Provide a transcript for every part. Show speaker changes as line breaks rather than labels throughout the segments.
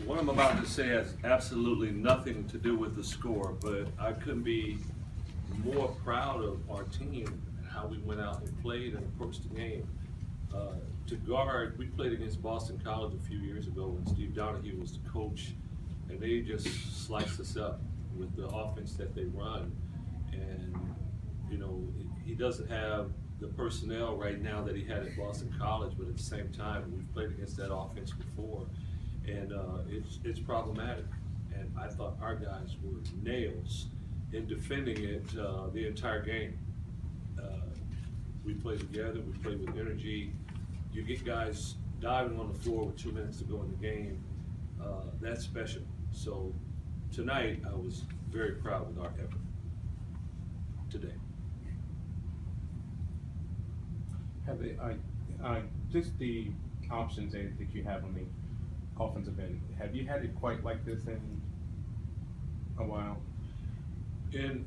What I'm about to say has absolutely nothing to do with the score, but I couldn't be more proud of our team and how we went out and played and approached the game. To guard, we played against Boston College a few years ago when Steve Donahue was the coach, and they just sliced us up with the offense that they run. And, you know, he doesn't have the personnel right now that he had at Boston College, but at the same time, we've played against that offense before, and it's problematic. And I thought our guys were nails in defending it the entire game. We played together, we played with energy. You get guys diving on the floor with 2 minutes to go in the game, that's special. So tonight, I was very proud with our effort today.
Have they, just the options that you have on the offensive end, have you had it quite like this in a while?
In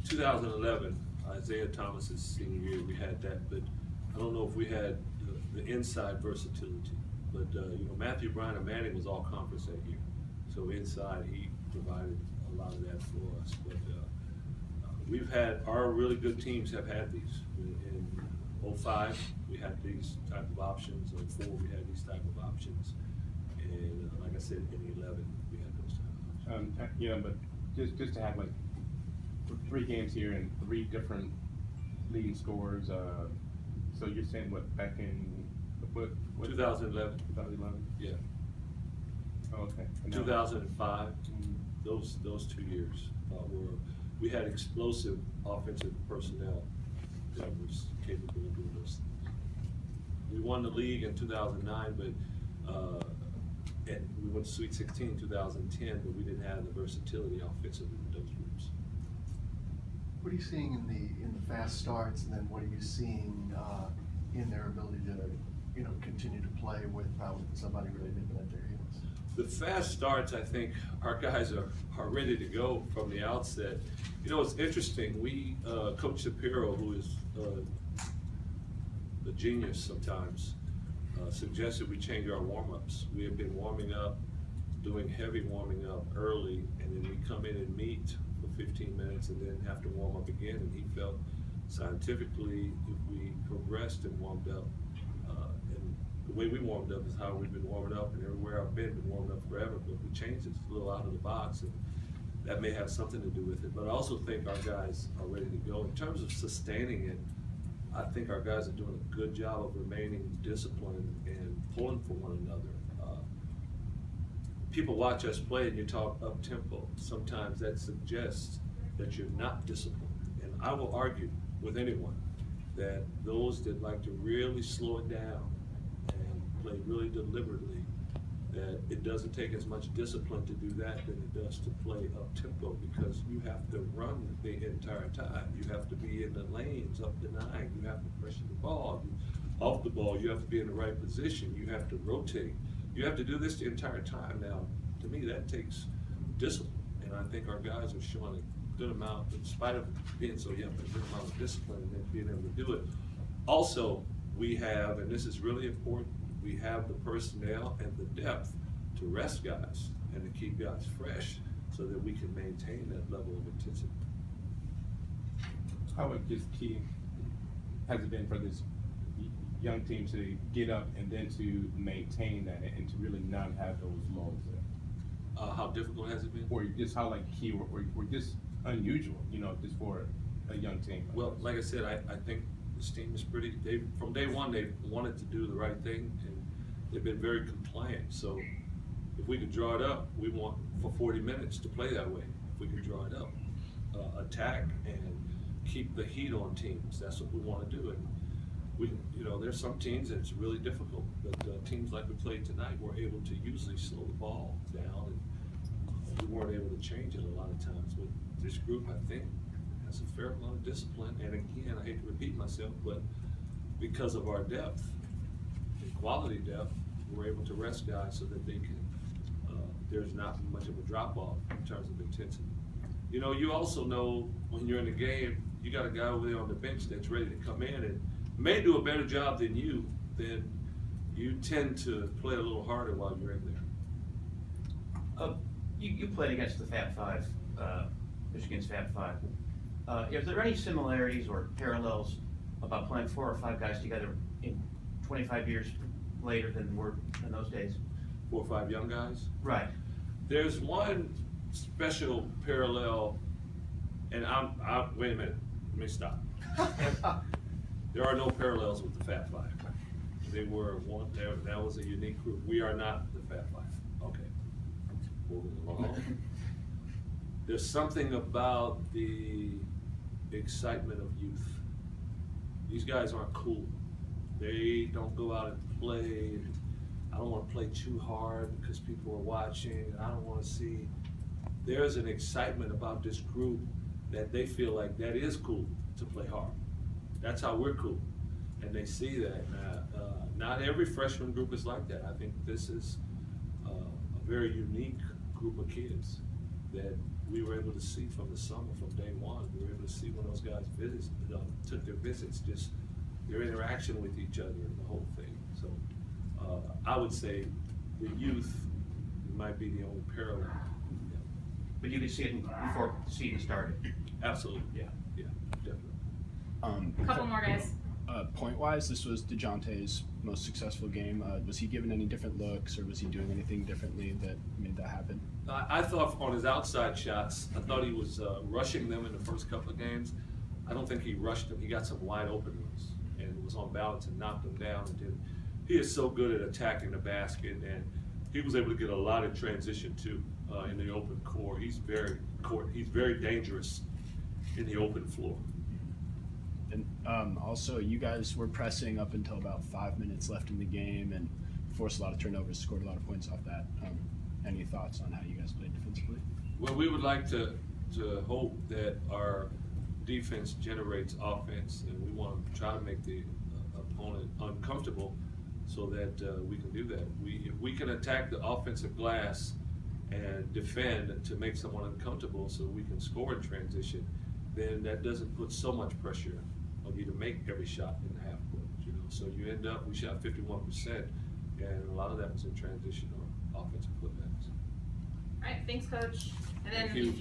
2011, Isaiah Thomas's senior year, we had that, but I don't know if we had the inside versatility. But you know, Matthew Bryant and Manning was all conference that year, so inside he provided a lot of that for us. But we've had, our really good teams have had these. In 05, we had these type of options. In 04, we had these type of options. And like I said, in 11, we had those type of options.
Yeah, but just to have like 3 games here and 3 different leading scorers. So you're saying what, back in what
2011.
2011?
Yeah.
Oh, okay.
2005. Those 2 years we had explosive offensive personnel that was capable of doing those things. We won the league in 2009, but and we went to Sweet 16 in 2010, but we didn't have the versatility offensively with those groups.
What are you seeing in the fast starts, and then what are you seeing in their ability to, continue to play without somebody really nipping at their heels?
The fast starts, I think our guys are ready to go from the outset. You know, it's interesting. We Coach Shapiro, who is a genius sometimes, suggested we change our warm-ups. We have been warming up, doing heavy warming up early, and then we come in and meet for 15 minutes and then have to warm up again. And he felt scientifically, if we progressed and warmed up, and the way we warmed up is how we've been warming up, and everywhere I've been warming up forever, but we changed it a little out of the box, and that may have something to do with it. But I also think our guys are ready to go. In terms of sustaining it, I think our guys are doing a good job of remaining disciplined and pulling for one another. People watch us play and you talk up tempo. Sometimes that suggests that you're not disciplined. And I will argue with anyone that those that like to really slow it down and play really deliberately, that it doesn't take as much discipline to do that than it does to play up tempo, because you have to run the entire time. You have to be in the lanes up the 9. You have to pressure the ball. Off the ball, you have to be in the right position. You have to rotate. You have to do this the entire time. Now, to me, that takes discipline, and I think our guys are showing a good amount, in spite of being so young, a good amount of discipline and then being able to do it. Also, we have, and this is really important, we have the personnel and the depth to rest guys and to keep guys fresh so that we can maintain that level of intensity.
How key has it been for this young team to get up and then to maintain that and to really not have those lulls there?
How difficult has it been?
Or just how key or just unusual, just for a young team?
Well, like I said, I think this team is pretty, from day one, they've wanted to do the right thing, and they've been very compliant. So if we could draw it up, we want for 40 minutes to play that way. If we could draw it up, attack and keep the heat on teams, that's what we want to do. And we, there's some teams that it's really difficult, but teams like we played tonight were able to usually slow the ball down, and we weren't able to change it a lot of times. But this group, I think, has a fair amount of discipline, and again, I hate to repeat myself, but because of our depth, and quality depth, we're able to rest guys so that they can, there's not much of a drop-off in terms of intensity. You also know when you're in the game, you got a guy over there on the bench that's ready to come in and may do a better job than you, then you tend to play a little harder while you're in there.
You played against the Fab Five, Michigan's Fab Five. Is there any similarities or parallels about playing 4 or 5 guys together in 25 years later than were in those days?
4 or 5 young guys.
Right.
There's one special parallel, and wait a minute, let me stop. There are no parallels with the Fab Five. They were one, that was a unique group. We are not the Fab Five. Okay. Moving along. There's something about the excitement of youth. These guys aren't cool. They don't go out and play. I don't want to play too hard because people are watching. I don't want to see. There's an excitement about this group that they feel like that is cool to play hard. That's how we're cool. And they see that. Not every freshman group is like that. I think this is a very unique group of kids that we were able to see from the summer, from day one. We were able to see when those guys took their visits, just their interaction with each other and the whole thing. So I would say the youth might be the only parallel. Yeah.
But you could see it before the season started.
Absolutely.
Yeah.
Yeah, definitely.
Couple more guys.
Point-wise, this was DeJounte's most successful game. Was he given any different looks, or was he doing anything differently that made that happen?
I thought on his outside shots, I thought he was rushing them in the first couple of games. I don't think he rushed them. He got some wide open ones and was on balance and knocked them down. And he is so good at attacking the basket, and he was able to get a lot of transition too in the open court. He's very dangerous in the open floor.
And also, you guys were pressing up until about 5 minutes left in the game and forced a lot of turnovers, scored a lot of points off that. Any thoughts on how you guys played defensively?
Well, we would like to hope that our defense generates offense, and we want to try to make the opponent uncomfortable so that we can do that. If we can attack the offensive glass and defend to make someone uncomfortable so we can score in transition, then that doesn't put so much pressure on you to make every shot in the half court. So you end up, we shot 51%, and a lot of that was in transition or offensive putbacks.
All right, thanks, Coach. And then
Thank you.